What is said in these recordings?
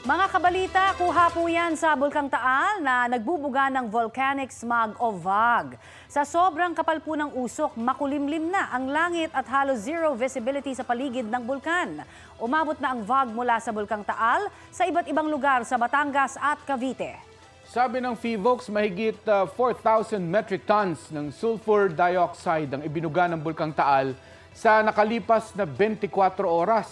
Mga kabalita, kuha po yan sa Bulkang Taal na nagbubuga ng volcanic smog o VOG. Sa sobrang kapal po ng usok, makulimlim na ang langit at halos zero visibility sa paligid ng bulkan. Umabot na ang VOG mula sa Bulkang Taal sa iba't ibang lugar sa Batangas at Cavite. Sabi ng PHIVOLCS, mahigit 4,000 metric tons ng sulfur dioxide ang ibinuga ng Bulkang Taal sa nakalipas na 24 oras.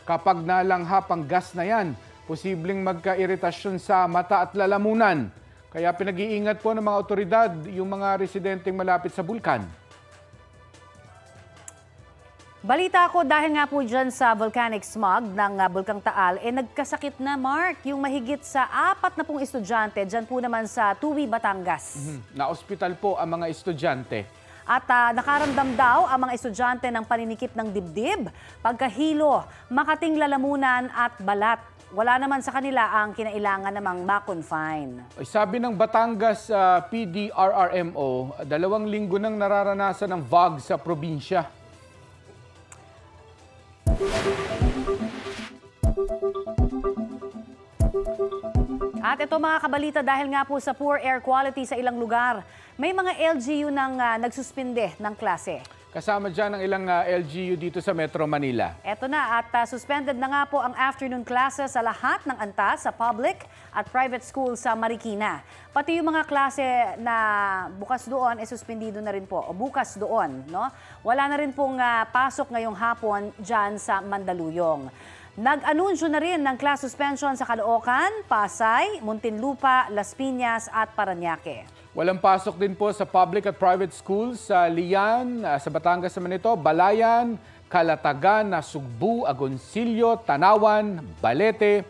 Kapag nalanghap ang gas na yan, posibleng magka-iritasyon sa mata at lalamunan. Kaya pinag-iingat po ng mga otoridad yung mga residenteng malapit sa bulkan. Balita ko dahil nga po dyan sa volcanic smog ng Bulkang Taal, nagkasakit na, Mark, yung mahigit sa 40 estudyante dyan po naman sa Tuwi, Batangas. Na-ospital po ang mga estudyante. At nakaramdam daw ang mga estudyante ng paninikip ng dibdib, pagkahilo, makating lalamunan at balat. Wala naman sa kanila ang kinailangan namang ma-confine. Sabi ng Batangas PDRRMO, 2 linggo nang nararanasan ng VOG sa probinsya. At ito mga kabalita, dahil nga po sa poor air quality sa ilang lugar, may mga LGU nang nagsuspinde ng klase. Kasama dyan ang ilang LGU dito sa Metro Manila. Eto na, at suspended na nga po ang afternoon classes sa lahat ng antas sa public at private school sa Marikina. Pati yung mga klase na bukas doon, suspendido na rin po, o bukas doon. No? Wala na rin pong pasok ngayong hapon dyan sa Mandaluyong. Nag-anunsyo na rin ng class suspension sa Caloocan, Pasay, Muntinlupa, Las Piñas at Parañaque. Walang pasok din po sa public at private schools sa Lian, sa Batangas naman ito, Balayan, Calatagan, Nasugbu, Agoncillo, Tanawan, Balete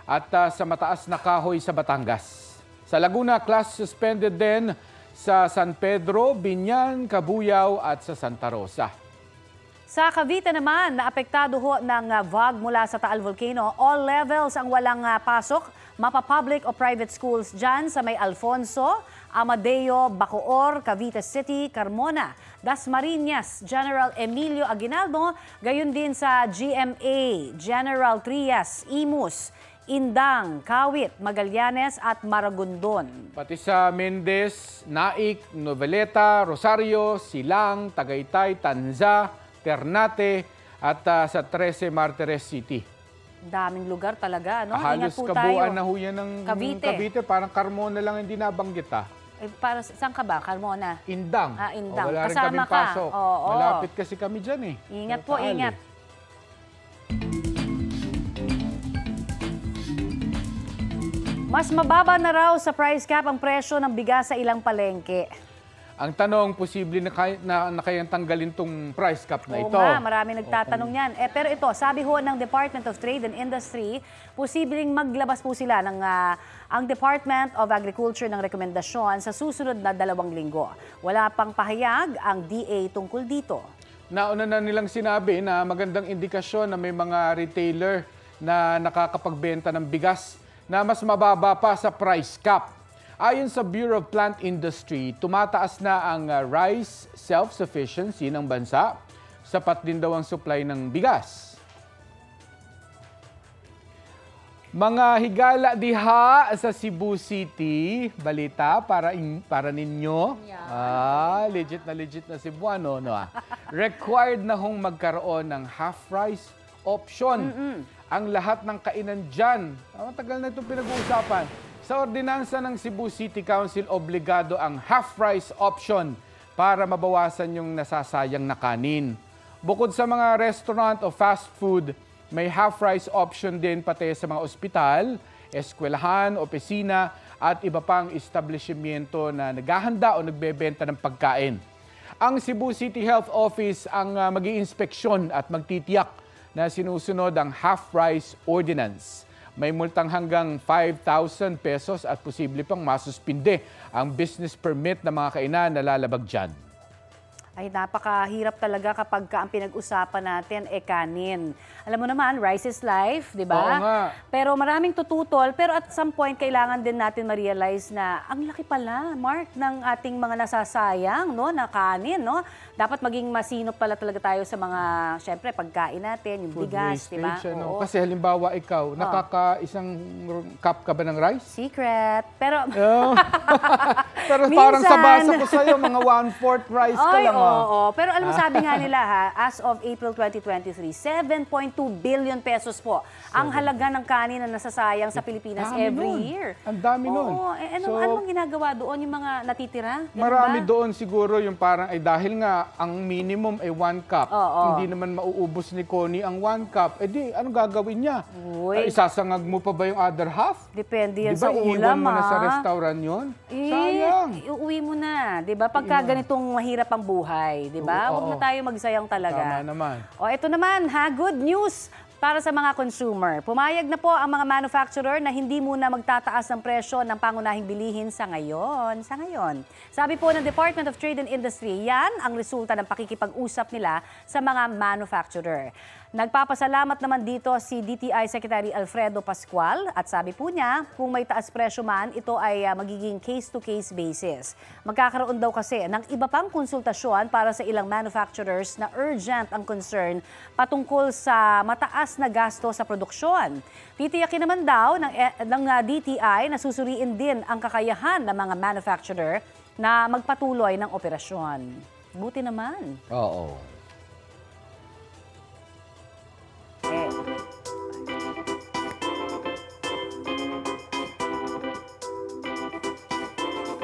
at sa Mataas na Kahoy sa Batangas. Sa Laguna, class suspended din sa San Pedro, Biñan, Cabuyao at sa Santa Rosa. Sa Cavite naman, naapektado ho ng VOG mula sa Taal Volcano. All levels ang walang pasok, mapa-public o private schools dyan sa may Alfonso, Amadeo, Bacoor, Cavite City, Carmona, Dasmariñas, General Emilio Aguinaldo, gayon din sa GMA, General Trias, Imus, Indang, Kawit, Magallanes at Maragondon. Pati sa Mendez, Naik, Noveleta, Rosario, Silang, Tagaytay, Tanza, Ternate at sa 13 Martires City. Daming lugar talaga, no? Halos Ingat po kabuuan tayo. na ho yan ng Cavite. Parang Carmona lang hindi nabanggit Para saan ka ba? Carmona? Indang. Indang. Wala rin Kasama kaming ka. pasok. Oo. Malapit kasi kami dyan eh. Ingat po, ingat. Mas mababa na raw sa price cap ang presyo ng bigas sa ilang palengke. Ang tanong, posible na kayang tanggalin tong price cap na ito. Oo nga, marami nagtatanong yan. Pero ito, sabi ho ng Department of Trade and Industry, posibleng maglabas po sila ng ang Department of Agriculture ng rekomendasyon sa susunod na 2 linggo. Wala pang pahayag ang DA tungkol dito. Nauna na nilang sinabi na magandang indikasyon na may mga retailer na nakakapagbenta ng bigas na mas mababa pa sa price cap. Ayon sa Bureau of Plant Industry, tumataas na ang rice self-sufficiency ng bansa. Sapat din daw ang supply ng bigas. Mga higala diha sa Cebu City, balita para ninyo. Legit na Cebuano, no? Required na hong magkaroon ng half rice option. Ang lahat ng kainan dyan. Matagal na itong pinag-uusapan. Sa ordinansa ng Cebu City Council, obligado ang half-price option para mabawasan yung nasasayang na kanin. Bukod sa mga restaurant o fast food, may half-price option din pati sa mga ospital, eskwelahan, opisina at iba pang establishmento na naghahanda o nagbebenta ng pagkain. Ang Cebu City Health Office ang mag-iinspeksyon at magtitiyak na sinusunod ang half-price ordinance. May multang hanggang 5,000 pesos at posible pang masuspinde ang business permit ng mga kainan na lalabag dyan. Ay, napakahirap talaga kapag ang pinag-usapan natin kanin. Alam mo naman, rice is life, di ba? Oo nga. Pero maraming tututol, pero at some point, kailangan din natin ma-realize na ang laki pala, Mark, ng ating mga nasasayang, no, na kanin, no? Dapat maging masinop pala talaga tayo sa mga, syempre, pagkain natin, yung Food bigas, di ba? wastage, ano? Oo. Kasi halimbawa ikaw, nakaka-isang cup ka ba ng rice? Secret. Pero, Oh. Pero parang sa Minsan. basa ko sa'yo, mga 1/4 rice ka ay, lang. oo. Pero alam mo, sabi nga nila ha, as of April 2023, 7.2 billion pesos po ang halaga ng kanin na nasasayang sa Pilipinas Dami every nun. year. Ang dami nun. Oo. Anong ginagawa doon? Yung mga natitira? Ganun Marami ba? doon siguro yung parang, dahil nga ang minimum ay 1 cup. Oo. Hindi naman mauubos ni Connie ang 1 cup. Di, anong gagawin niya? Uy. Isasangag mo pa ba yung other half? Depende yan Di sa ba ulam, iiwan mo na sa restaurant yun? Sayang. Uuwi mo na, 'di ba? Pagka ganitong mahirap ang buhay, 'di ba? Oo. Huwag na tayo magsayang talaga. Tama naman. O ito naman, ha, good news para sa mga consumer. Pumayag na po ang mga manufacturer na hindi muna magtataas ng presyo ng pangunahing bilihin sa ngayon. Sabi po ng Department of Trade and Industry, yan ang resulta ng pakikipag-usap nila sa mga manufacturer. Nagpapasalamat naman dito si DTI Secretary Alfredo Pascual at sabi po niya, kung may taas presyo man, ito ay magiging case-to-case basis. Magkakaroon daw kasi ng iba pang konsultasyon para sa ilang manufacturers na urgent ang concern patungkol sa mataas na gasto sa produksyon. Titiyakin naman daw ng DTI na susuriin din ang kakayahan ng mga manufacturer na magpatuloy ng operasyon. Buti naman. Oo.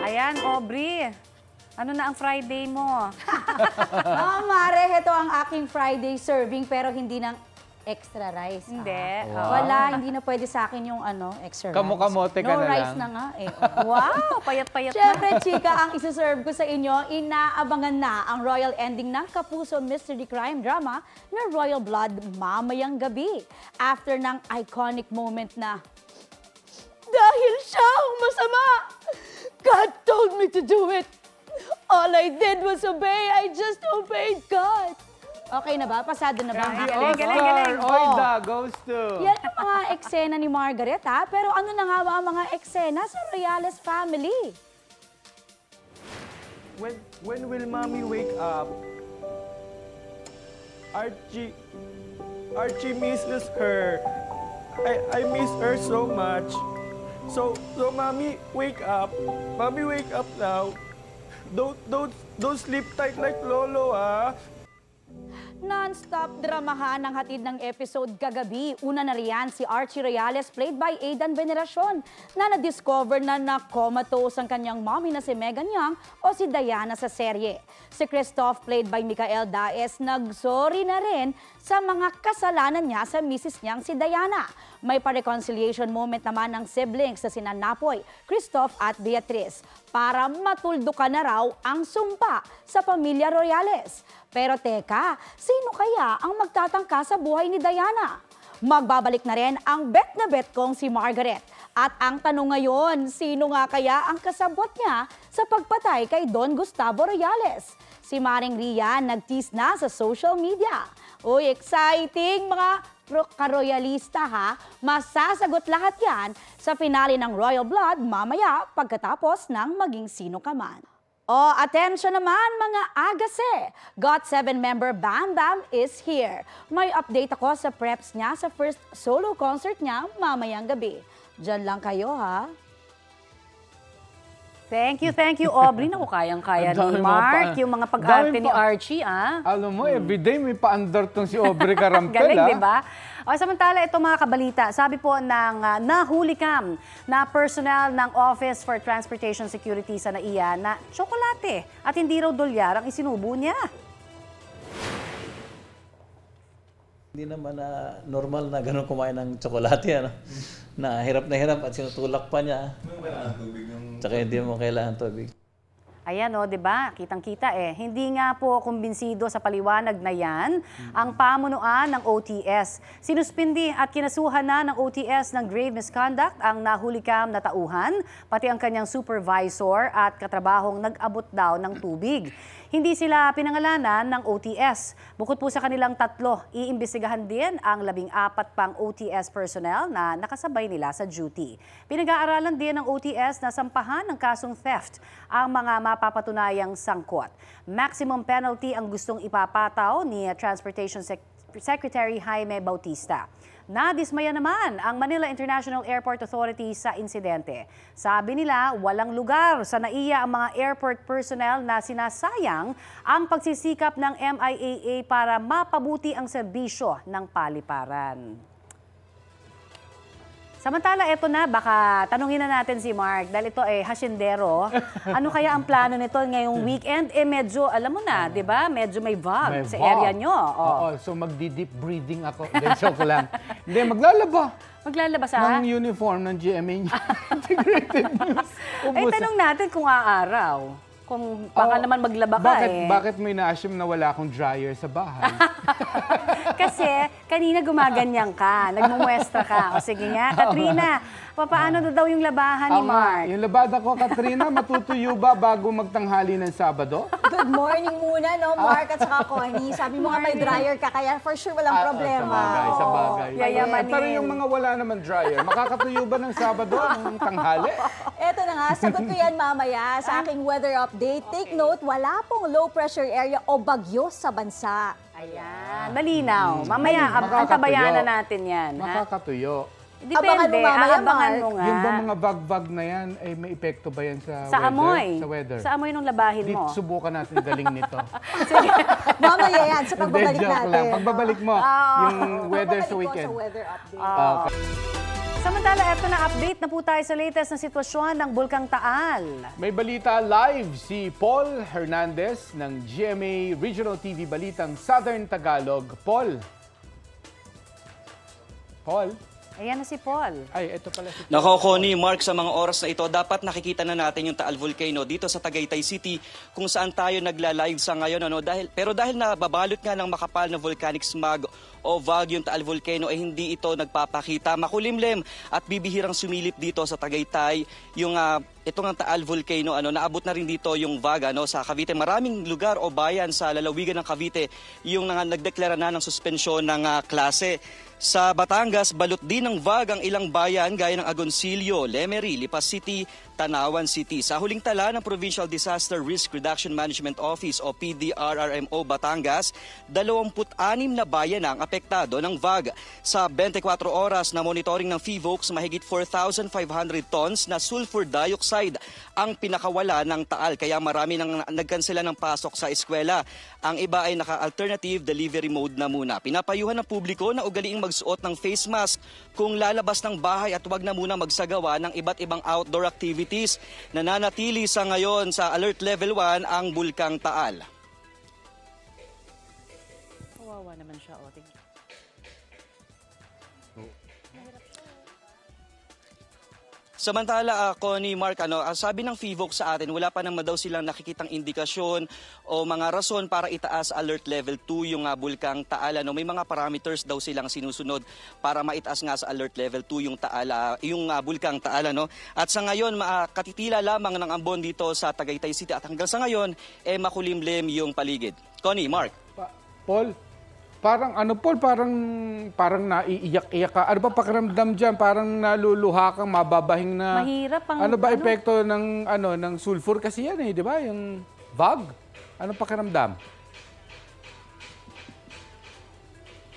Ayan, Aubrey. Ano na ang Friday mo? Oo, Mare, ito ang aking Friday serving pero hindi ng extra rice. Hindi. Wala, hindi na pwede sa akin yung extra rice. Kamote ka no na rice lang. na nga eh. Wow, payat-payat na. Siyempre, chika, ang isuserve ko sa inyo, inaabangan na ang royal ending ng Kapuso Mystery Crime Drama na Royal Blood mamayang gabi. After ng iconic moment na, dahil siya ang masama, God told me to do it. All I did was obey. I just obeyed God. Okay na ba? Pasado na ba? Galing. Oida goes to... Yan ang mga eksena ni Margaret, ha? Pero ano na nga ba ang mga eksena sa Royales family? When will Mommy wake up? Archie misses her. I miss her so much. So Mommy, wake up. Mommy, wake up now. Don't sleep tight like Lolo, ah. Non-stop dramahan ng hatid ng episode kagabi. Una na riyan si Archie Royales played by Aidan Veneracion na na-discover na comatose ang kanyang mommy na si Megan Young o si Diana sa serye. Si Christoph played by Micael Daes nag-sorry na rin sa mga kasalanan niya sa misis niyang si Diana. May pa-reconciliation moment naman ng siblings na sina Napoy, Christoph at Beatrice para matuldukan na raw ang sumpa sa pamilya Royales. Pero teka, sino kaya ang magtatangka sa buhay ni Diana? Magbabalik na rin ang bet na bet kong si Margaret. At ang tanong ngayon, sino nga kaya ang kasabot niya sa pagpatay kay Don Gustavo Royales? Si Maring Ria nag-tease na sa social media. Uy, exciting mga karoyalista ha! Masasagot lahat yan sa finale ng Royal Blood mamaya pagkatapos ng maging sino ka man. Oh, attention naman mga agase! GOT7 member Bam Bam is here. May update ako sa preps niya sa first solo concert niya mamayang gabi. Diyan lang kayo ha. Thank you, Aubrey. Naku, kayang-kaya Ang dami ni mga Mark, yung mga pag-arte dami ni pa- Archie, ah. Alam mo, everyday may pa-under tong si Aubrey Carampel, Galing, ah. di ba? O, samantala, ito mga kabalita. Sabi po ng nahulikam na personnel ng Office for Transportation Security sa NAIA na tsokolate at hindi raw dolyar ang isinubo niya. Hindi naman na normal na ganun kumain ng tsokolate, ano? Na hirap at sinutulak pa niya. Tsaka hindi mo kailangan tubig. Ayan o, di ba? Kitang-kita eh. Hindi nga po kumbinsido sa paliwanag na yan ang pamunuan ng OTS. Sinuspindi at kinasuhan na ng OTS ng grave misconduct ang nahulikam na tauhan, pati ang kanyang supervisor at katrabahong nag-abot daw ng tubig. Hindi sila pinangalanan ng OTS. Bukod po sa kanilang 3, iimbestigahan din ang 14 pang OTS personnel na nakasabay nila sa duty. Pinag-aaralan din ng OTS na sampahan ng kasong theft ang mga mapapatunayang sangkot. Maximum penalty ang gustong ipapataw ni Transportation Secretary Jaime Bautista. Nadismaya naman ang Manila International Airport Authority sa insidente. Sabi nila, walang lugar sa NAIA ang mga airport personnel na sinasayang ang pagsisikap ng MIAA para mapabuti ang serbisyo ng paliparan. Samantala, eto na, baka tanungin na natin si Mark dahil ito ay hasyendero. Ano kaya ang plano nito ngayong weekend? Medyo, alam mo na, di ba? Medyo may vlog sa area nyo. Oo, so magdi-deep breathing ako. Hindi, joke lang. Hindi, maglalaba. Maglalabas ha? Ng uniform ng GMA niya. Integrated News. Ay, tanong natin kung aaraw. Kung baka naman maglaba ka Bakit may na-assume na wala akong dryer sa bahay? Kasi kanina gumaganyan ka, nagmumuestra ka. O sige nga, Katrina, paano daw yung labahan ni Mark? Yung labada ko, Katrina, matutuyo ba bago magtanghali ng Sabado? Good morning muna, no, Mark at saka Connie. Sabi mo nga may dryer ka, kaya for sure walang problema. Sa bagay. Yayamanin. Pero yung mga wala naman dryer, makakatuyo ba ng Sabado ng tanghali? Eto na nga, sagot ko yan mamaya sa aking weather update. Take note, wala pong low pressure area o bagyo sa bansa. Ayan, malinaw. Mamaya, antabayanan natin yan. Makakatuyo. Depende, aabangan mo nga. Yung ba mga vag-vag na yan, ay may epekto ba yan sa, sa weather? amoy. Sa weather? Sa amoy nung labahin mo. Subukan natin galing nito. Mamaya yan, sa pagbabalik Hindi, joke natin. lang. Pagbabalik mo, yung weather sa weekend. Sa weather update. Okay. Samantala, eto na update na po tayo sa latest na sitwasyon ng Bulkang Taal. May balita live si Paul Hernandez ng GMA Regional TV Balitang Southern Tagalog. Paul? Ayan na si Paul. Ay, ito pala si Paul. Nako, Connie, Mark, sa mga oras na ito, dapat nakikita na natin yung Taal Volcano dito sa Tagaytay City kung saan tayo nagla-live sa ngayon. Pero dahil nababalot nga ng makapal na volcanic smog o VAG yung Taal Volcano, eh hindi ito nagpapakita. Makulimlim at bibihirang sumilip dito sa Tagaytay yung itong ang Taal Volcano. Naabot na rin dito yung VAG sa Cavite. Maraming lugar o bayan sa lalawigan ng Cavite yung nagdeklara na ng suspensyon ng klase. Sa Batangas, balot din ng VAG ang ilang bayan gaya ng Agoncillo, Lemery, Lipas City, Tanawan City. Sa huling tala ng Provincial Disaster Risk Reduction Management Office o PDRRMO Batangas, 26 na bayan ang apektado ng VAG. Sa 24 oras na monitoring ng PHIVOLCS, mahigit 4,500 tons na sulfur dioxide ang pinakawala ng Taal. Kaya marami nang nagkansela ng pasok sa eskwela. Ang iba ay naka-alternative delivery mode na muna. Pinapayuhan ng publiko na ugaliing magsuot ng face mask kung lalabas ng bahay at huwag na muna magsagawa ng iba't ibang outdoor activities. Nananatili sa ngayon sa Alert Level 1 ang Bulkang Taal. Kawawa naman siya, o. Samantala, Connie, Mark, sabi ng PHIVOLCS sa atin, wala pa naman daw silang nakikitang indikasyon o mga rason para itaas Alert Level 2 yung Bulkang Taal. May mga parameters daw silang sinusunod para maitaas nga sa Alert Level 2 yung Taal, yung Bulkang Taal. At sa ngayon, katitila lamang ng ambon dito sa Tagaytay City at hanggang sa ngayon, makulimlim yung paligid. Connie, Mark. Paul, Paul, parang naiiyak-iyak ka. Ano ba pakiramdam dyan? Parang naluluha kang, mababahing na... Mahirap ang... Ano ba epekto ng sulfur? Kasi yan di ba? Yung VAG. Ano pakiramdam?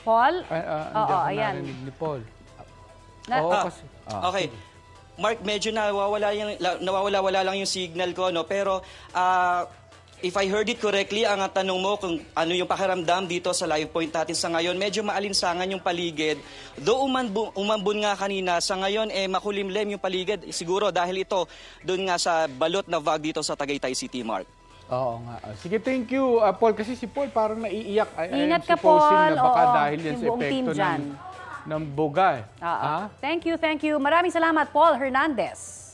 Paul? Oo, ayan. Ni Paul. Okay. Mark, medyo nawawala lang yung signal ko, pero... if I heard it correctly, ang tanong mo kung ano yung pakiramdam dito sa live point natin sa ngayon, medyo maalinsangan yung paligid. Though umambon nga kanina, sa ngayon makulimlim yung paligid. Siguro dahil ito doon nga sa balot na VAG dito sa Tagaytay City, Mark. Oo nga. Sige, thank you, Paul. Kasi si Paul parang naiiyak. Ingat ka, Paul. Na baka dahil yan sa buong team epekto dyan. ng buga. Thank you. Maraming salamat, Paul Hernandez.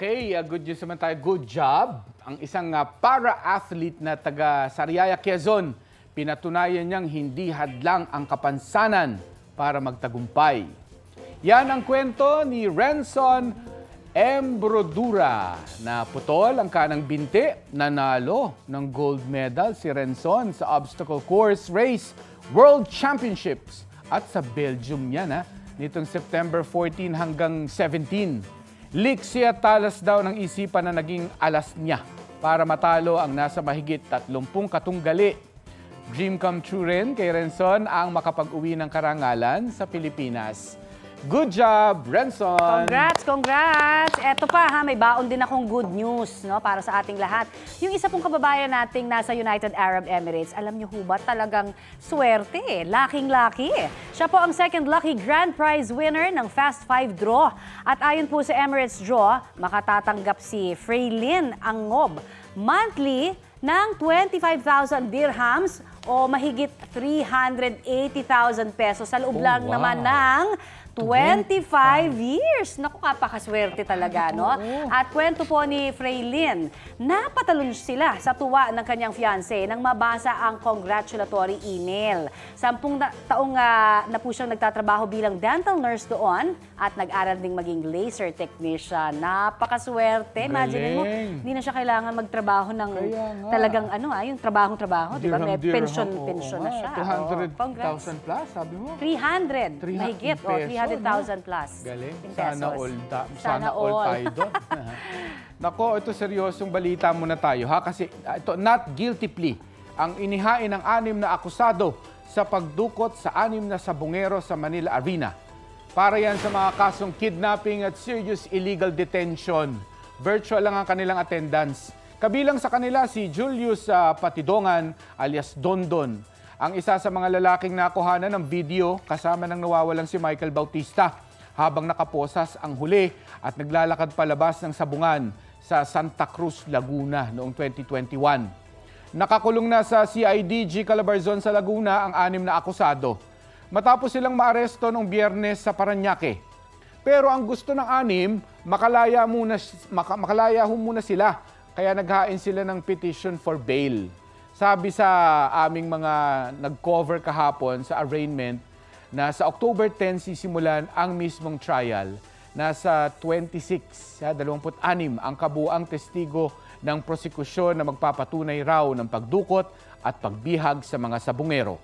Okay, good news naman tayo. Good job. Ang isang para-athlete na taga Sariaya, Quezon, pinatunayan niyang hindi hadlang ang kapansanan para magtagumpay. Yan ang kwento ni Renson Embrodura na putol ang kanang binti, nanalo ng gold medal si Renson sa obstacle course race World Championships at sa Belgium yan nitong September 14 hanggang 17. Lixia talas daw ng isipan na naging alas niya para matalo ang nasa mahigit 30 katunggali. Dream come true rin kay Renson ang makapag-uwi ng karangalan sa Pilipinas. Good job, Renson! Congrats, congrats! Eto pa may baon din akong good news para sa ating lahat. Yung isa pong kababayan nating nasa United Arab Emirates, alam niyo ho ba talagang swerte laking-laki. Siya po ang second lucky grand prize winner ng Fast 5 draw. At ayon po sa Emirates draw, makatatanggap si Freylin Angob monthly ng 25,000 dirhams o mahigit 380,000 pesos sa loob lang naman ng 25 years. Naku, kapakaswerte talaga, no? At kwento po ni Freylin, napatalon sila sa tuwa ng kanyang fiancé nang mabasa ang congratulatory email. 10 taong na po siyang nagtatrabaho bilang dental nurse doon at nag-aral ding maging laser technician. Napakaswerte. Imagine mo, hindi na siya kailangan magtrabaho ng talagang yung trabahong-trabaho. Diba? May pension na siya. 200,000 plus, sabi mo? 300. Mahigit. 300,000 plus. Galing. Sana Sana all tayo doon. Nako, ito seryosong balita muna tayo kasi ito not guilty plea ang inihain ng 6 na akusado sa pagdukot sa 6 na sabungero sa Manila Arena. Para yan sa mga kasong kidnapping at serious illegal detention. Virtual lang ang kanilang attendance. Kabilang sa kanila si Julius Patidongan alias Dondon. Ang isa sa mga lalaking nakuhanan ng video kasama ng nawawalang si Michael Bautista habang nakaposas ang huli at naglalakad palabas ng sabungan sa Santa Cruz, Laguna noong 2021. Nakakulong na sa CIDG Calabarzon sa Laguna ang 6 na akusado. Matapos silang maaresto noong Biyernes sa Parañaque. Pero ang gusto ng 6, makalaya muna sila kaya naghain sila ng petition for bail. Sabi sa aming mga nag-cover kahapon sa arraignment na sa October 10 sisimulan ang mismong trial. Nasa 26 ang kabuang testigo ng prosekusyon na magpapatunay raw ng pagdukot at pagbihag sa mga sabungero.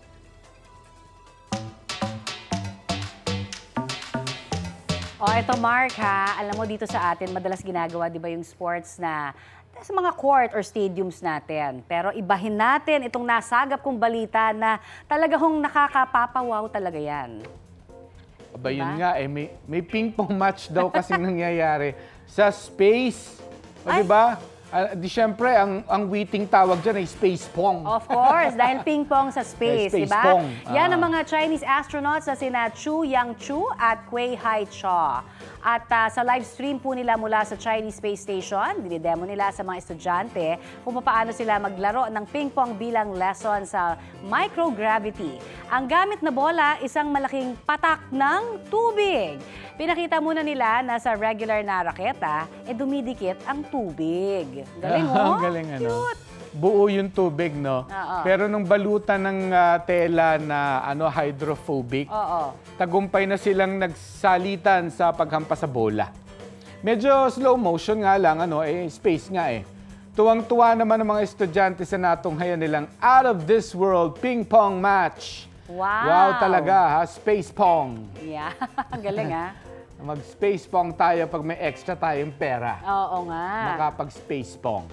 Ito Mark alam mo dito sa atin madalas ginagawa 'di ba yung sports na sa mga court or stadiums natin. Pero ibahin natin itong nasagap kong balita na talaga hong nakakapapawaw talaga yan. Aba, diba? Yun nga may ping-pong match daw kasing nangyayari sa space. O diba? Di syempre, ang witting tawag dyan ay space pong. Of course, dahil ping-pong sa space, space diba? Pong. Yan ang mga Chinese astronauts na sina Chu Yang-chu at Kuei Hai-cho. At sa live stream po nila mula sa Chinese Space Station, dinidemo nila sa mga estudyante kung paano sila maglaro ng ping-pong bilang lesson sa microgravity. Ang gamit na bola, isang malaking patak ng tubig. Pinakita muna nila na sa regular na raketa, dumidikit ang tubig. Galing mo? Galing Cute. Buo yung tubig, no? Pero nung balutan ng tela na hydrophobic, tagumpay na silang nagsalitan sa paghampas sa bola. Medyo slow motion nga lang, space nga Tuwang-tuwa naman ang mga estudyante sa natunghayan nilang out of this world ping-pong match. Wow talaga, space pong. Yeah, galing Mag-space pong tayo pag may extra tayong pera. Oo nga. Makapag-space pong.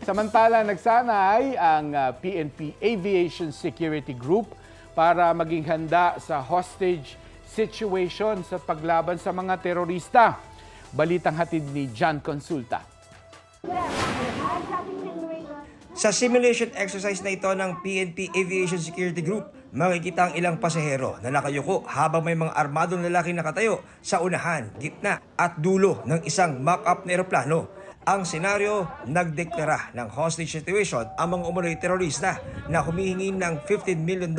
Samantala, nagsanay ang PNP Aviation Security Group para maging handa sa hostage situation sa paglaban sa mga terorista. Balitang hatid ni John Consulta. Sa simulation exercise na ito ng PNP Aviation Security Group, makikita ang ilang pasahero na nakayuko habang may mga armadong lalaki nakatayo sa unahan, gitna at dulo ng isang mock-up na eroplano. Ang senaryo, nagdeklara ng hostage situation ang mga umunoy terorista na humihingi ng $15 million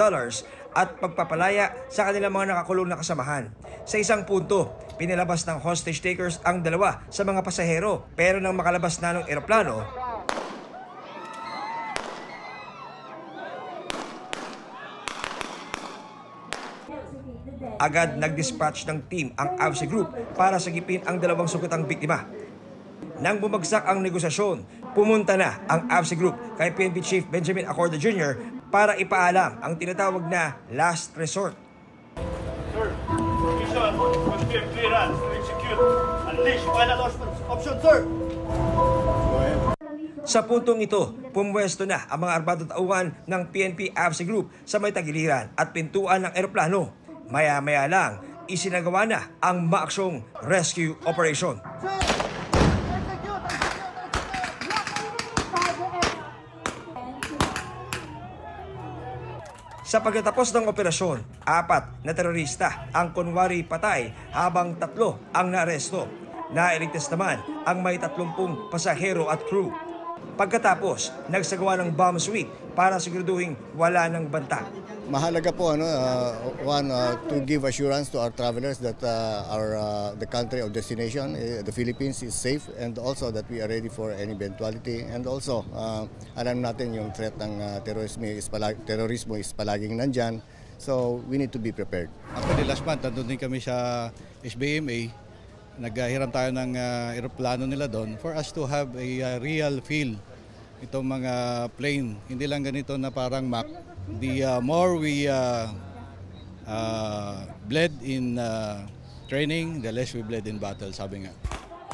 at pagpapalaya sa kanilang mga nakakulong na kasamahan. Sa isang punto, pinalabas ng hostage takers ang dalawa sa mga pasahero pero nang makalabas na ng eroplano, agad nag-dispatch ng team ang AFC Group para sagipin ang dalawang sugutang biktima. Nang bumagsak ang negosasyon, pumunta na ang AFC Group kay PNP Chief Benjamin Acorda Jr. para ipaalam ang tinatawag na last resort. Sir, mission, confirm clearance to execute. Unleash final option, sir. Sa puntong ito, pumwesto na ang mga armadong tauhan ng PNP AFC Group sa may tagiliran at pintuan ng eroplano. Maya-maya lang, isinagawa na ang maaksyong rescue operation. Sa pagkatapos ng operasyon, 4 na terorista ang kunwari patay habang 3 ang naaresto. Nailigtas naman ang may 30 pasahero at crew. Pagkatapos, nagsagawa ng bomb sweep para siguraduhin wala ng banta. Mahalaga po to give assurance to our travelers that the country of destination, the Philippines, is safe, and also that we are ready for any eventuality. And also, alam natin yung threat ng terrorismo is palaging nandyan, so we need to be prepared. Actually, last month, nandun din kami sa SBMA. Naghiram tayo ng eroplano nila doon for us to have a real feel itong mga plane. Hindi lang ganito na parang Mac. The more we bled in training, the less we bled in battle, sabi nga.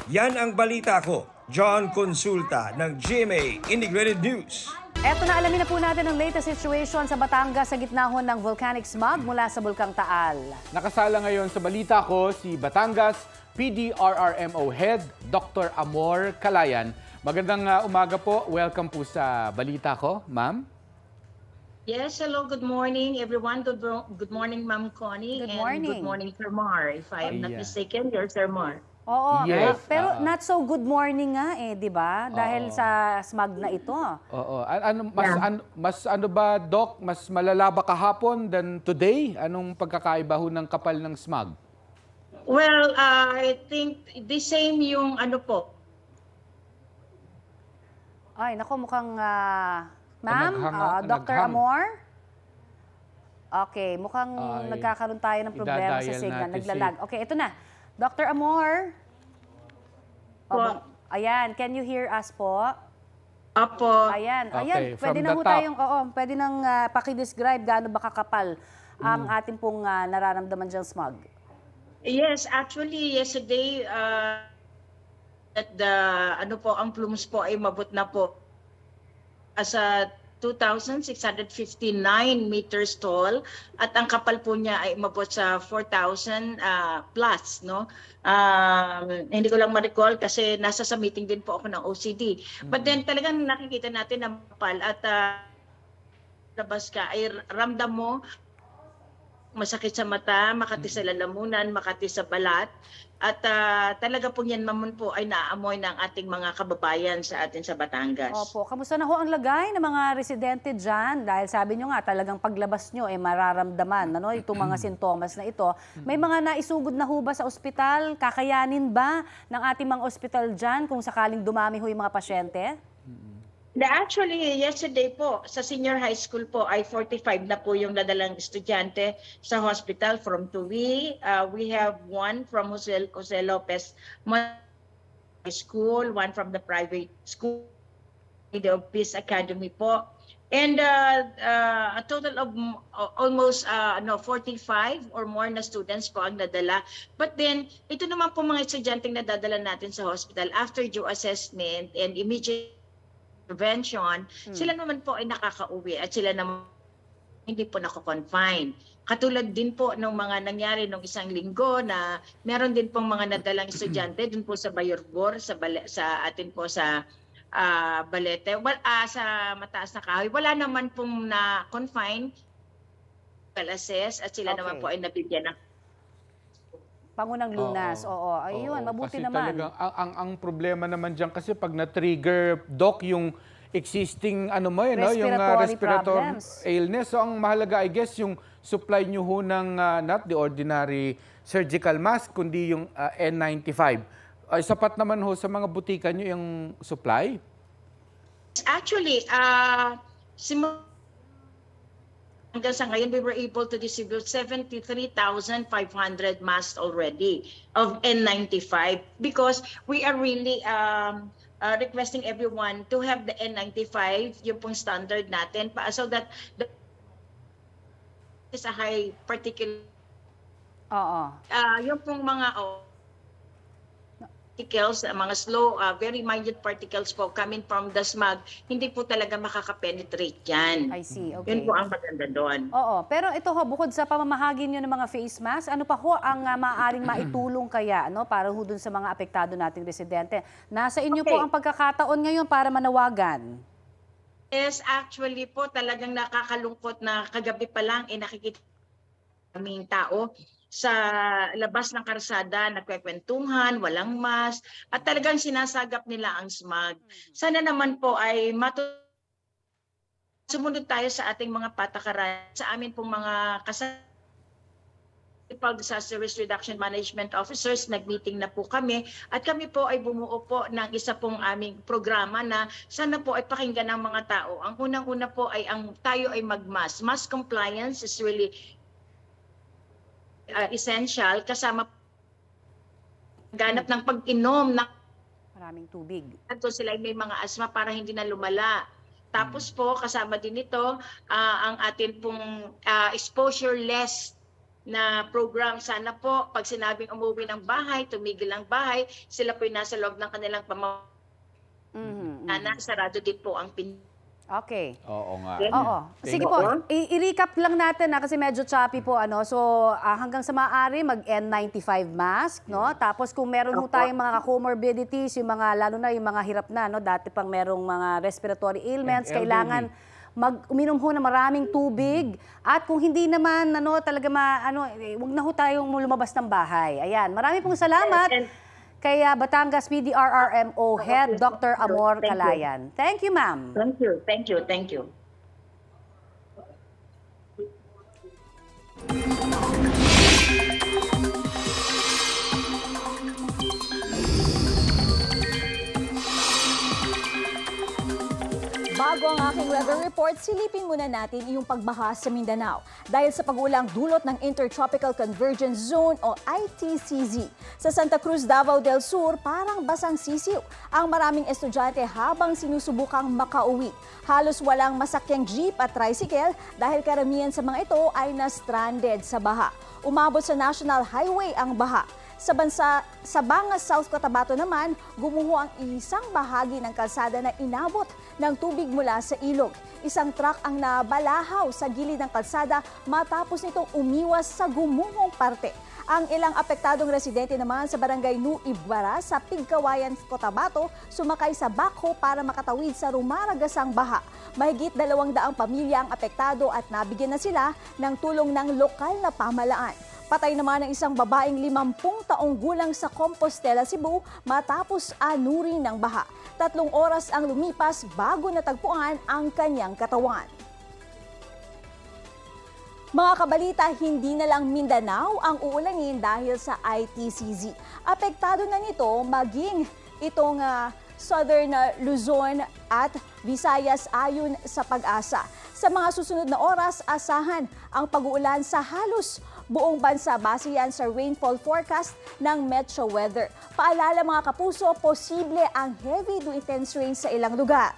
Yan ang balita ko. John Consulta ng GMA Integrated News. Eto na, alamin na po natin ang latest situation sa Batangas sa gitna ho ng volcanic smog mula sa Bulkang Taal. Nakasala ngayon sa balita ko si Batangas PDRRMO Head Dr. Amor Calayan. Magandang umaga po. Welcome po sa balita ko, ma'am. Yes, hello, good morning everyone. Good morning, Ma'am Connie. Good and morning. good morning, Sir Mar. If I am not mistaken, you're Sir Mar. Oo, Yes, pero not so good morning nga di ba? Dahil sa smog na ito. Oo. Ano ba, Doc? Mas malala ba kahapon than today? Anong pagkakaiba ho ng kapal ng smog? Well, I think the same yung ano po. Ay, nako, mukhang ma'am, Dr. naghang. Amor? Okay, mukhang Ay, nagkakaroon tayo ng problema sa idadial signal. natin Naglalag. Okay, ito na. Dr. Amor? Po. Ayan, can you hear us po? Apo. Ayan, Okay, ayan. Pwede from na the ho top. tayong, pwede nang pakidescribe gaano ba kakapal ang ating pong nararamdaman diyang smog. Yes, actually, yesterday, at the, ano po, ang plumes po ay mabot na po as a 2,659 meters tall at ang kapal po niya ay umabot sa 4,000 plus, no? Hindi ko lang ma-recall kasi nasa sa meeting din po ako ng OCD. But then talagang nakikita natin ang kapal at labas ka ay ramdam mo masakit sa mata, makati sa lalamunan, makati sa balat. At talaga po yan mamon po ay naaamoy ng ating mga kababayan sa atin sa Batangas. Opo, kamusta na ho ang lagay ng mga residente dyan? Dahil sabi nyo nga talagang paglabas nyo mararamdaman itong mga sintomas na ito. May mga naisugod na ho ba sa ospital? Kakayanin ba ng ating mga ospital dyan kung sakaling dumami ho yung mga pasyente? Actually, yesterday po, sa senior high school po ay 45 na po yung nadalang estudyante sa hospital from Tuwi. We have one from Jose Lopez High School, one from the private school, the Peace Academy po. And a total of almost 45 or more na students po ang nadala. But then, ito naman po mga estudyanteng nadadala natin sa hospital after due assessment and immediate prevention, sila naman po ay nakakauwi at sila naman hindi po nako-confine. Katulad din po ng mga nangyari nung isang linggo na meron din pong mga nadalang estudyante dun po sa Bayorbor, sa atin po sa Balete, sa Mataas na Kahoy. Wala naman pong na-confine, assess at sila naman po ay nabigyan ng Pangunang Lunas, oo. Ayun, mabuti kasi naman. Talagang, ang problema naman dyan kasi pag na-trigger, Doc, yung existing ano mo yun, yung Respiratory respiratory problems. illness. So ang mahalaga, I guess, yung supply nyo ho ng not the ordinary surgical mask, kundi yung N95. Sapat naman ho sa mga butika nyo yung supply? Actually, hanggang sa ngayon, we were able to distribute 73,500 masks already of N95 because we are really requesting everyone to have the N95, yung pong standard natin, so that is a high particle. Yung pong mga particles, mga slow, very minute particles po coming from the smog, hindi po talaga makakapenetrate yan. I see, okay. Yun po ang maganda doon. Oo, pero ito ho, bukod sa pamamahagi nyo ng mga face mask, ano pa ho ang maaaring maitulong kaya para ho dun sa mga apektado nating residente? Nasa inyo po ang pagkakataon ngayon para manawagan. Yes, actually po talagang nakakalungkot na kagabi pa lang nakikita kaming tao sa labas ng karsada, nagkwekwentuhan, walang mask, at talagang sinasagap nila ang smog. Sana naman po ay sumunod tayo sa ating mga patakaran, sa amin pong mga disaster risk reduction management officers, nag-meeting na po kami, at kami po ay bumuo po ng isa pong aming programa na sana po ay pakinggan ng mga tao. Ang unang-una po ay tayo ay mag-mask. Mask compliance is really essential, kasama ganap ng pag-inom ng maraming tubig. At sila may mga asma para hindi na lumala. Tapos po, kasama din ito ang atin pong exposure-less na program. Sana po, pag sinabing umuwi ng bahay, tumigil ang bahay, sila po nasa loob ng kanilang sarado din po ang Okay. Oo nga. Oo. Sige po, i-recap lang natin kasi medyo choppy po. So hanggang sa maaari mag-N95 mask, no? Tapos kung meron ho tayong mga comorbidities, yung mga lalo na yung mga hirap na, no? Dati pang merong mga respiratory ailments, kailangan uminom ho ng maraming tubig. At kung hindi naman talaga wag na ho tayong lumabas ng bahay. Ayan. Marami pong salamat. Kay Batangas PDRRMO Head Dr. Amor Calayan. Thank you, ma'am. Thank you. Thank you. Thank you. Bago ang aking weather report, silipin muna natin yung pagbaha sa Mindanao. Dahil sa pag-ulang dulot ng Intertropical Convergence Zone o ITCZ. Sa Santa Cruz, Davao del Sur, parang basang sisiw ang maraming estudyante habang sinusubukang makauwi. Halos walang masakyang jeep at tricycle dahil karamihan sa mga ito ay na-stranded sa baha. Umabot sa National Highway ang baha. Sa Bangas, South Cotabato naman, gumuho ang isang bahagi ng kalsada na inabot ng tubig mula sa ilog. Isang truck ang nabalahaw sa gilid ng kalsada matapos nitong umiwas sa gumuhong parte. Ang ilang apektadong residente naman sa barangay Nu Ibarra sa Pigkawayan, Cotabato, sumakay sa backhoe para makatawid sa rumaragasang baha. Mahigit 200 pamilya ang apektado at nabigyan na sila ng tulong ng lokal na pamahalaan. Patay naman ang isang babaeng 50 taong gulang sa Compostela, Cebu matapos anurin ng baha. 3 oras ang lumipas bago natagpuan ang kanyang katawan. Mga kabalita, hindi na lang Mindanao ang uulanin dahil sa ITCZ. Apektado na nito maging itong Southern Luzon at Visayas ayon sa Pag-asa. Sa mga susunod na oras, asahan ang pag-uulan sa halos buong bansa base yan sa rainfall forecast ng Metro Weather. Paalala mga kapuso, posible ang heavy to intense rain sa ilang lugar.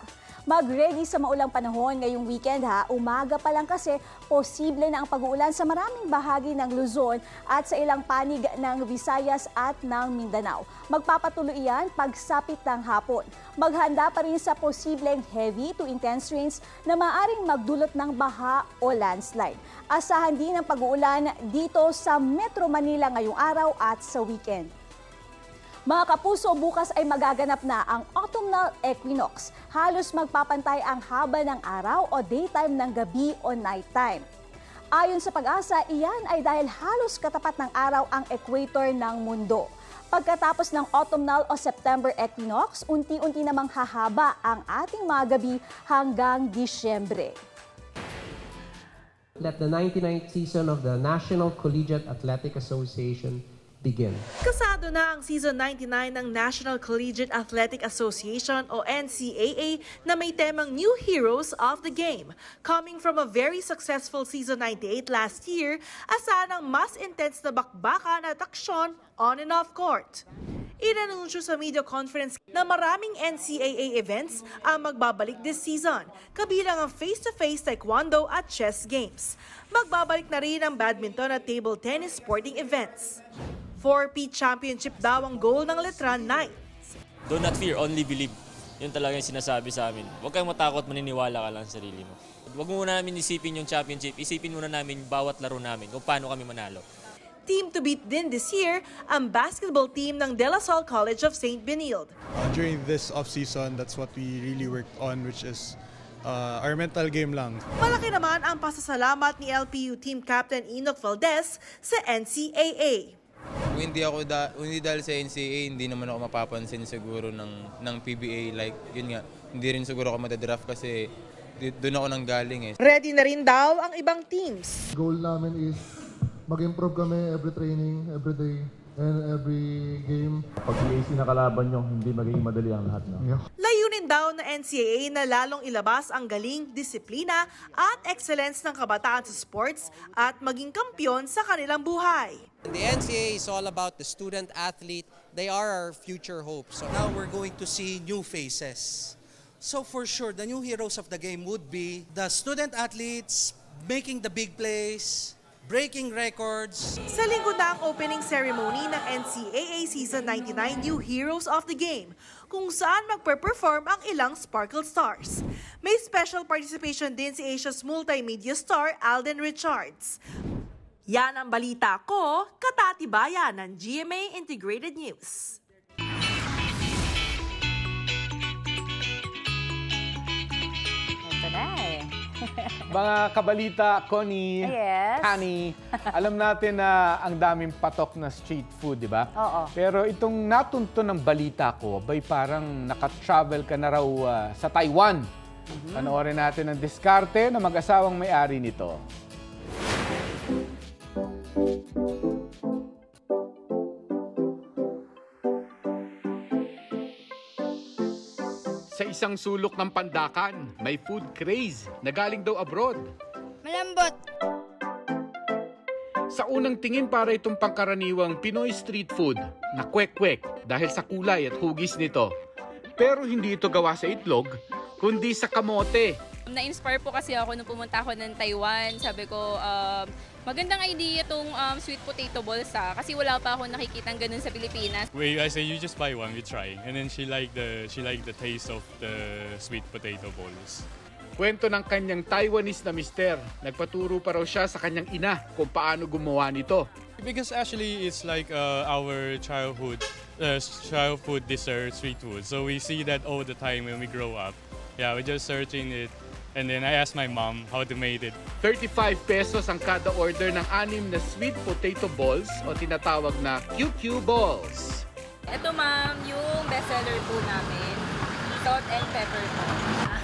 Mag-ready sa maulang panahon ngayong weekend ha. Umaga pa lang kasi posible na ang pag-uulan sa maraming bahagi ng Luzon at sa ilang panig ng Visayas at ng Mindanao. Magpapatuloy yan pagsapit ng hapon. Maghanda pa rin sa posibleng heavy to intense rains na maaaring magdulot ng baha o landslide. Asahan din ang pag-uulan dito sa Metro Manila ngayong araw at sa weekend. Mga kapuso, bukas ay magaganap na ang autumnal equinox. Halos magpapantay ang haba ng araw o daytime ng gabi o nighttime. Ayon sa Pag-asa, iyan ay dahil halos katapat ng araw ang equator ng mundo. Pagkatapos ng autumnal o September equinox, unti-unti namang hahaba ang ating mga gabi hanggang Disyembre. Let the 99th season of the National Collegiate Athletic Association begin. Kasado na ang Season 99 ng National Collegiate Athletic Association o NCAA na may temang New Heroes of the Game. Coming from a very successful Season 98 last year, asahan ang mas intense na bakbakan at aksyon on and off court. Inanunsyo sa media conference na maraming NCAA events ang magbabalik this season, kabilang ang face-to-face taekwondo at chess games. Magbabalik na rin ang badminton at table tennis sporting events. 4P Championship daw ang goal ng Letran Knights. Do not fear, only believe. Yun talaga yung sinasabi sa amin. Huwag kayong matakot, maniniwala ka lang sa sarili mo. Huwag muna namin isipin yung championship, isipin muna namin bawat laro namin kung paano kami manalo. Team to beat din this year ang basketball team ng De La Salle College of St. Benilde. During this off-season, that's what we really worked on, which is our mental game lang. Malaki naman ang pasasalamat ni LPU Team Captain Enoch Valdez sa NCAA. Kung hindi dahil sa NCAA, hindi naman ako mapapansin siguro ng PBA. Like, yun nga, hindi rin siguro ako matadraft kasi doon ako nanggaling eh. Ready na rin daw ang ibang teams. Goal namin is mag-improve kami every training, every day, and every game. Pag PAC na kalaban nyo, hindi magiging madali ang lahat. No? Yeah. Layunin daw na NCAA na lalong ilabas ang galing, disiplina at excellence ng kabataan sa sports at maging kampyon sa kanilang buhay. The NCAA is all about the student athlete. They are our future hope. So now we're going to see new faces. So for sure, the new heroes of the game would be the student athletes making the big plays, breaking records. Sa linggo na ang opening ceremony ng NCAA Season 99 New Heroes of the Game, kung saan magpe-perform ang ilang Sparkle Stars. May special participation din si Asia's multimedia star Alden Richards. Yan ang balita ko, Katatibayan ng GMA Integrated News. Ito na eh. Mga kabalita, Connie, Yes. Connie, alam natin na ang daming patok na street food, di ba? Oo. Pero itong natunto ng balita ko, bay parang naka-travel ka na raw sa Taiwan. Panoorin natin ang diskarte na mag-asawang may-ari nito. Sa isang sulok ng Pandakan, may food craze na galing daw abroad. Malambot. Sa unang tingin para itong pangkaraniwang Pinoy street food na kwek-kwek dahil sa kulay at hugis nito. Pero hindi ito gawa sa itlog, kundi sa kamote. Na-inspire po kasi ako nung pumunta ako ng Taiwan. Sabi ko, magandang idea itong sweet potato balls kasi wala pa ako nakikitang ganun sa Pilipinas. I say you just buy one, we try. And then she liked the taste of the sweet potato balls. Kwento ng kanyang Taiwanese na mister. Nagpaturo pa raw siya sa kanyang ina kung paano gumawa nito. Because actually it's like our childhood dessert street food. So we see that all the time when we grow up. Yeah, we're just searching it. And then I asked my mom how to make it. 35 pesos ang kada order ng 6 na sweet potato balls o tinatawag na QQ balls. Ito ma'am, yung bestseller po namin, salt and pepper po.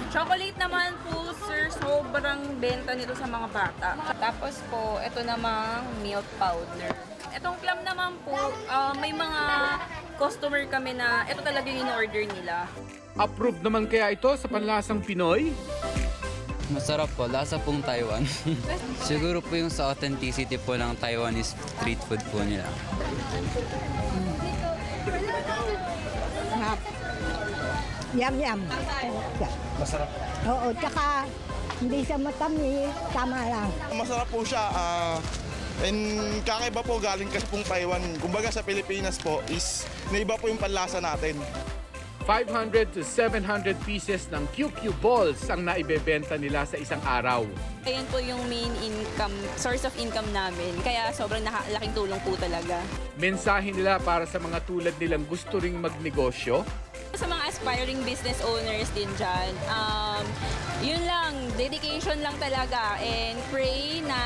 Chocolate naman po sir, sobrang benta nito sa mga bata. Tapos po, ito namang milk powder. Itong plum naman po, may mga customer kami na ito talaga yung in-order nila. Approved naman kaya ito sa panlasang Pinoy? Masarap po, lasa pong Taiwan. Siguro po yung sa authenticity po ng Taiwanese street food po nila. Yum. Masarap. Oo, tsaka hindi siya matamis, tama lang. Masarap po siya. And kakaiba po galing kasi pong Taiwan. Kumbaga sa Pilipinas po is naiba po yung panlasa natin. 500 to 700 pieces ng QQ balls ang naibebenta nila sa isang araw. Ayan po yung main income, source of income namin. Kaya sobrang laking tulong po talaga. Mensahe nila para sa mga tulad nilang gusto ring magnegosyo. Sa mga aspiring business owners din dyan, yun lang, dedication lang talaga and pray na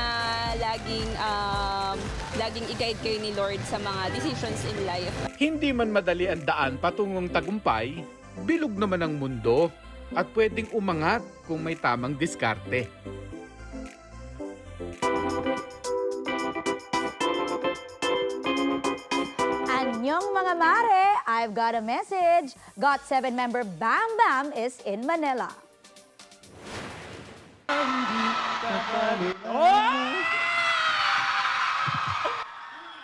laging i-guide kayo ni Lord sa mga decisions in life. Hindi man madali ang daan patungong tagumpay, bilog naman ang mundo at pwedeng umangat kung may tamang diskarte. Anyong mga mare, I've got a message. GOT7 member Bam Bam is in Manila.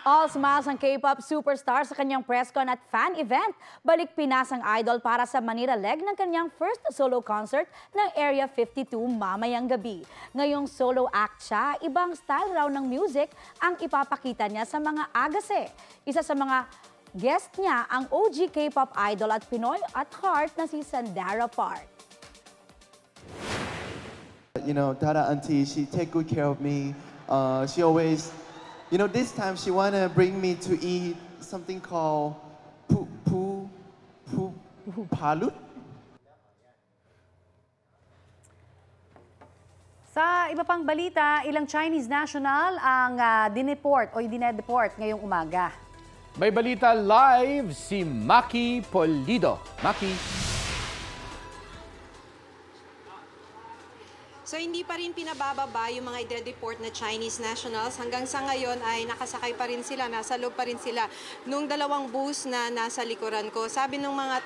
All smiles ang K-pop superstar sa kanyang press con at fan event. Balik Pinas ang idol para sa Manila leg ng kanyang first solo concert ng Area 52 mamayang gabi. Ngayong solo act siya, ibang style raw ng music ang ipapakita niya sa mga agase. Isa sa mga guest niya ang OG K-pop idol at Pinoy at heart na si Sandara Park. You know, Dada Auntie, she take good care of me. She always, you know, this time she wanna bring me to eat something called palut. Sa iba pang balita, ilang Chinese national ang dineport o dinedeport ngayong umaga. May balita live si Maki Polido. Maki. So hindi pa rin pinabababa yung mga i-deport na Chinese nationals. Hanggang sa ngayon ay nakasakay pa rin sila, nasa loob pa rin sila nung dalawang bus na nasa likuran ko. Sabi ng mga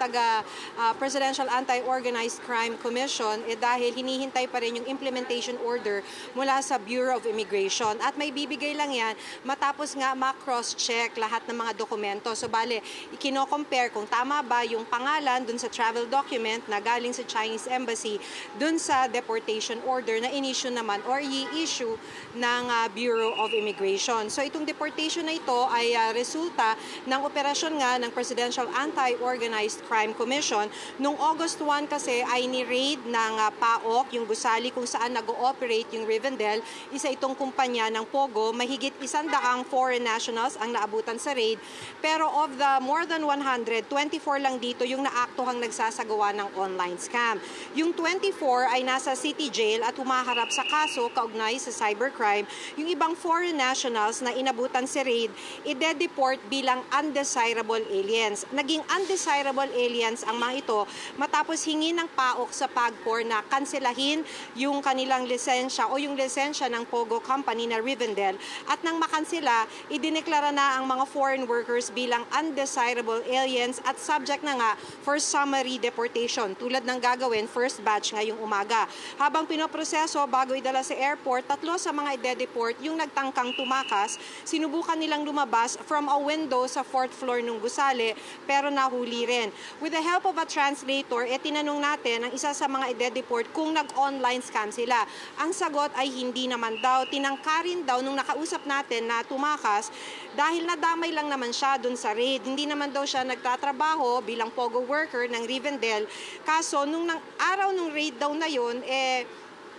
Presidential Anti-Organized Crime Commission, dahil hinihintay pa rin yung implementation order mula sa Bureau of Immigration. At may bibigay lang yan matapos nga ma-cross-check lahat ng mga dokumento. So bale, ikino-compare kung tama ba yung pangalan dun sa travel document na galing sa Chinese Embassy dun sa deportation order na in-issue naman or i-issue ng Bureau of Immigration. So itong deportation na ito ay resulta ng operasyon nga ng Presidential Anti-Organized Crime Commission. Noong August 1 kasi ay ni-raid ng PAOK, yung gusali kung saan nag-ooperate yung Rivendell. Isa itong kumpanya ng Pogo. Mahigit 100 foreign nationals ang naabutan sa raid. Pero of the more than 100, 24 lang dito yung naaktuhang nagsasagawa ng online scam. Yung 24 ay nasa City Jail at humaharap sa kaso kaugnay sa cybercrime. Yung ibang foreign nationals na inabutan si raid, i-deport bilang undesirable aliens. Naging undesirable aliens ang mga ito matapos hingi ng PAOK sa PAGCOR na kanselahin yung kanilang lisensya o yung lisensya ng Pogo Company na Rivendell. At nang makansela, idineklara na ang mga foreign workers bilang undesirable aliens at subject na nga for summary deportation tulad ng gagawin first batch ngayong umaga. Habang pinoproseso bago idala sa airport, 3 sa mga ide-deport yung nagtangkang tumakas. Sinubukan nilang lumabas from a window sa 4th floor ng gusali pero nahuli rin. With the help of a translator, tinanong natin ang isa sa mga ide-deport kung nag-online scam sila. Ang sagot ay hindi naman daw. Tinangkarin daw nung nakausap natin na tumakas dahil nadamay lang naman siya dun sa raid. Hindi naman daw siya nagtatrabaho bilang Pogo worker ng Rivendell. Kaso nung araw ng raid daw na yun,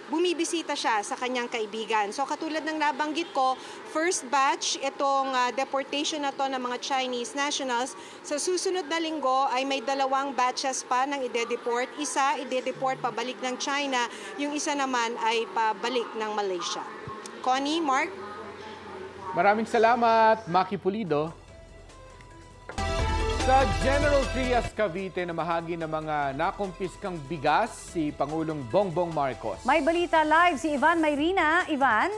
bumibisita siya sa kanyang kaibigan. So katulad ng nabanggit ko, first batch itong deportation na to ng mga Chinese nationals. Sa susunod na linggo ay may 2 batches pa ng ide-deport. Isa ide-deport pabalik ng China, yung isa naman ay pabalik ng Malaysia. Connie, Mark? Maraming salamat, Maki Pulido. Sa General Trias, Cavite, na mahagi ng mga nakumpiskang bigas si Pangulong Bongbong Marcos. May balita live si Ivan Mayrina. Ivan?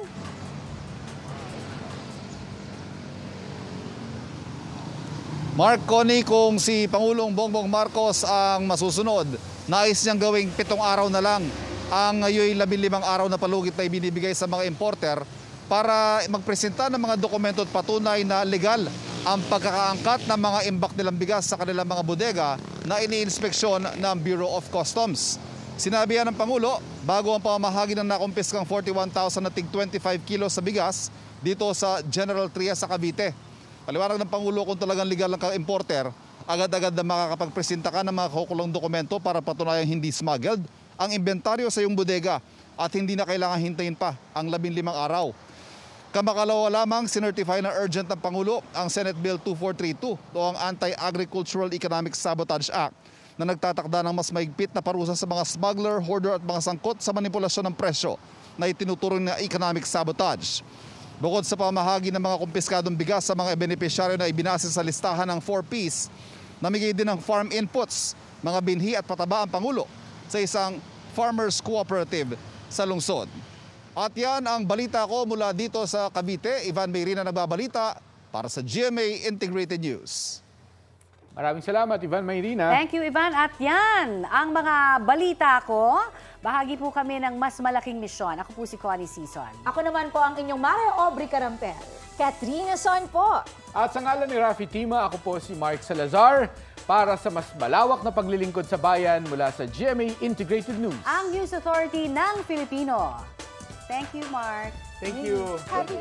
Mark, Connie, kung si Pangulong Bongbong Marcos ang masusunod, nais niyang gawing 7 araw na lang ang ngayon 15 araw na palugit na ibinibigay sa mga importer para magpresenta ng mga dokumento at patunay na legal ang pagkakaangkat ng mga imbak nilang bigas sa kanilang mga bodega na iniinspeksyon ng Bureau of Customs. Sinabi yan ng Pangulo bago ang pamamahagi ng nakumpiskang 41,000 na tig 25 kilos sa bigas dito sa General Trias sa Cavite. Paliwanag ng Pangulo kung talagang legal ang ka-importer, agad-agad na makakapagpresenta ka ng mga kukulong dokumento para patunayang hindi smuggled ang inventaryo sa iyong bodega at hindi na kailangan hintayin pa ang 15 araw. Kamakalawa lamang sinertify na urgent ng Pangulo ang Senate Bill 2432 o ang Anti-Agricultural Economic Sabotage Act na nagtatakda ng mas maigpit na parusa sa mga smuggler, hoarder at mga sangkot sa manipulasyon ng presyo na itinuturing na economic sabotage. Bukod sa pamahagi ng mga kumpiskadong bigas sa mga benepisyaryo na ibinase sa listahan ng 4Ps, namigay din ng farm inputs, mga binhi at pataba ang Pangulo sa isang farmers cooperative sa lungsod. At yan ang balita ko mula dito sa Cavite. Ivan Mayrina nagbabalita para sa GMA Integrated News. Maraming salamat, Ivan Mayrina. Thank you, Ivan. At yan, ang mga balita ko. Bahagi po kami ng mas malaking misyon. Ako po si Connie Sison. Ako naman po ang inyong Mare Aubrey Carampel. Katrina Son po. At sa ngalan ni Rafi Tima, ako po si Mark Salazar para sa mas malawak na paglilingkod sa bayan mula sa GMA Integrated News. Ang News Authority ng Filipino. Thank you, Mark. Thank you. Happy